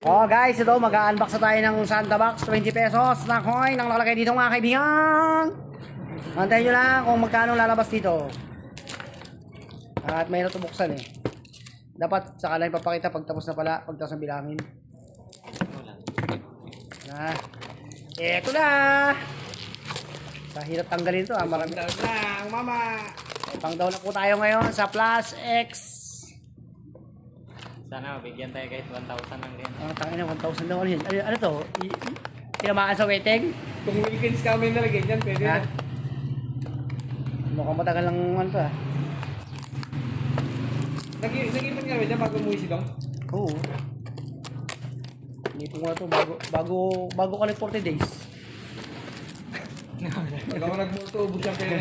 Oh guys, ito mag-unbox na tayo ng Santa Box, 20 pesos na coin ang nakalagay dito mga kaibigan. Antayin nyo lang kung magkano lalabas dito. At may natubuksan eh. Dapat saka lang ipapakita pag tapos na pala, pag tapos na bilangin. Eto na. Sa hirap tanggalin ito marami lang mama. Pang daw na po tayo ngayon sa Plus X. Sana mabigyan tayo kahit 1,000 lang din. Tangin na 1,000 daw yun. Ano to? Tinamaan sa waiting? Kung weekends kami nalagyan dyan, pwede Ha? na. Mukhang matagal lang ano to ah. Nag-ipon kami dyan bago umuwi si Dong. Oo. Inipon ko na to bago ka 40 days. Pag ako nagmulto, ubus yung pera.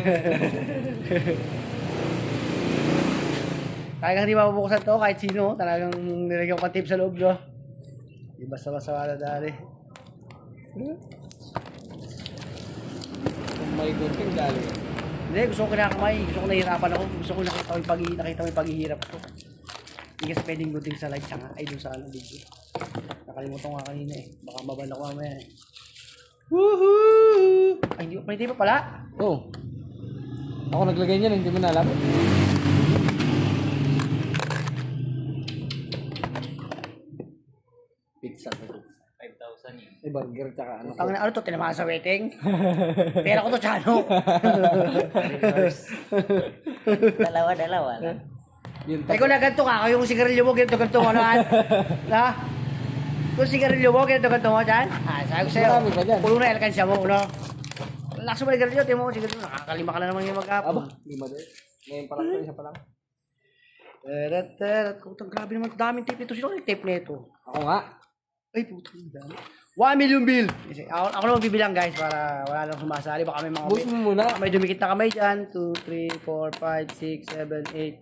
Talagang di mabubuksan to kahit sino. Talagang nilagyan ko tip sa loob no. Di basta-basta wala dali. Kung may gunting dali. Hindi, gusto ko kinakamay. Gusto ko nahihirapan ako. Gusto ko nakita mo yung paghihirap ko. Hindi kasi pwedeng gunting sa light sanga. Ay, dun sa video. Nakalimutan ko nga kanina eh. Baka mabala ko mamaya eh. Woohoo! Ay, hindi pa pala. Oo. Ako naglagay niyan, hindi mo na alam. Pizza. 5,000 yun. May burger tsaka ano. Ano to? Tinamaan sa waiting? Pera ko to, Chano. Dalawa lang. Yun Ay, kung na ganito ka, yung sigarilyo mo, ganito ano, na? Kung sigarilyo mo, ganito mo, Chan? Sabi ko sa'yo, Marami pa dyan. pulo na alkansya mo, no? Lakas mo na sigarilyo, tiyo mo, sigarilyo, nakakalima ka na naman yung mag-apon. Aba, lima din. Ngayon pa lang ito, isa pa lang. Putang grabe naman, daming tape nito. Sino yung tape nito? Ako nga. Ay, putang dami. 1 million bill! Kasi ako na magbibilang guys, para wala lang sumasali. Baka may mga Buhos mo muna. may dumikit na kamay dyan. 2, 3, 4, 5, 6, 7, 8,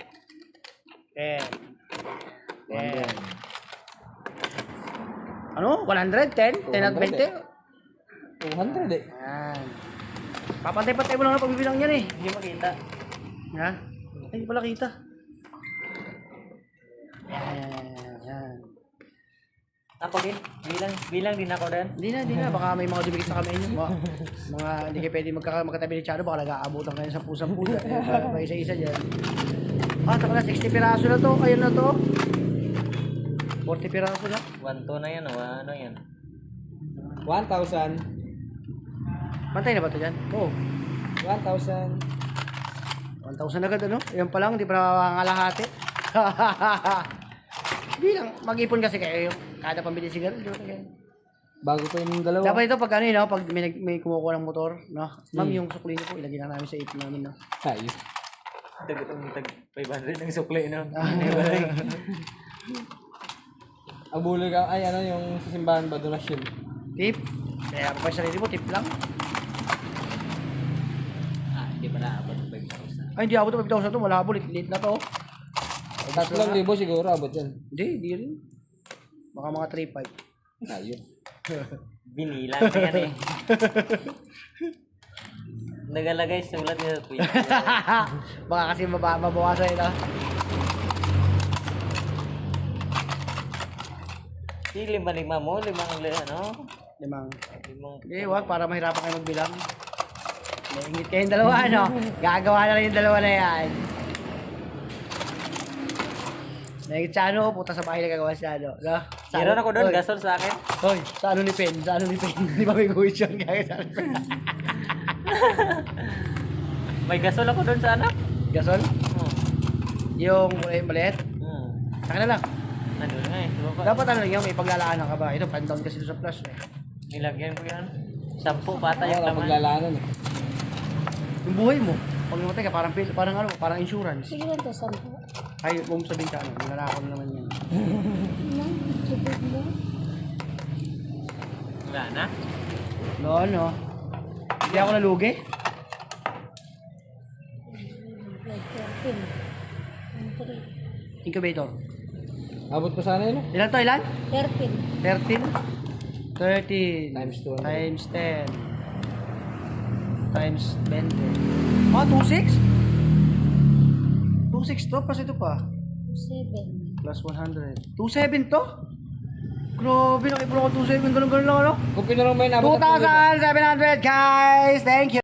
10. 10. Ano? 110? 10 at 20? 200 eh. Yan. Papantay-pantay mo lang na pagbibilang yan eh. Hindi makita. Ha? Ay, hindi pala kita. Yan. Ako din. Bilang din ako din. Hindi na. Baka may mga dumikit na kamay nyo. Mga hindi kayo pwede magkatabi ni Chano. Baka nag-aabutan kayo sa pusang pusa. May isa-isa dyan. Taka na, 60 piraso na to. Ayun na to. 40 piraso na. 1,2 na yan o ano yan. 1,000. Pantay na ba to dyan? Oo. 1,000. 1,000 agad ano? Ayan pa lang, hindi pa nakangalahati. Hindi lang, mag-ipon kasi kayo yung kada pambili sigarilyo. Bago pa yung dalawa. Dapat ito pag ano yun, no? Pag may kumukuha ng motor, no? Ma'am, yung sukli niyo po, ilagay na namin sa ipon namin, no? Ayos. Tag 500 ng sukli no. Ang bulig ka, ay ano yung sa simbahan ba, donasyon. Tip. Kaya pa sarili mo, tip lang. Hindi pa naabot ng 5,000. Ay, hindi abot ng 5,000 to, malabo, lit na to. 3,000 siguro, abot yan. Hindi rin. Baka mga 3,500. Ayos. Binilang na yan eh. Nagalagay sulat niya sa Twitter. Baka kasi mabawasan ito. Si lima mo, limang ano? Limang. Limang. Hindi, wag, para mahirapan kayo magbilang. Naingit kayong dalawa, ano? Gagawa na rin yung dalawa na yan. Naingit siya, ano? Puta sa bahay na gagawa siya, ano? No? Meron ako doon, gasol sa akin. Hoy, sa ano ni Pen? Sa ano ni Pen? Di ba may guhit yun? Kaya sa ano Pen? May gasol ako doon sa anak. Gasol? Yung maliit? Saka na lang. Nandun nga eh. Dapat ano yung may paglalaanan ka ba? Ito, pan-down kasi doon sa flash eh. Nilagyan ko yan. 10 pata yung Wala laman. paglalaanan eh. Yung buhay mo, pag namatay ka, parang ano, parang insurance. Sige lang to, 10. Ay, huwag mo sabihin ka ano, nananakaw na naman yan. Lang, tubig mo. Wala na. No. Hindi ako nalugi. Like 13. Incubator. Abot pa sana yun. Ilan to, ilan? 13. 13? 13 Times 200. times 10 times 20. Oh, 26? 26 to, plus ito pa. 7. Plus 100. 27 to? Grabe. Grabe, nakipulong ko 2,700. Ganun lang, ano? Kung pinurong mo yun, abot ng 2,700, guys! Thank you!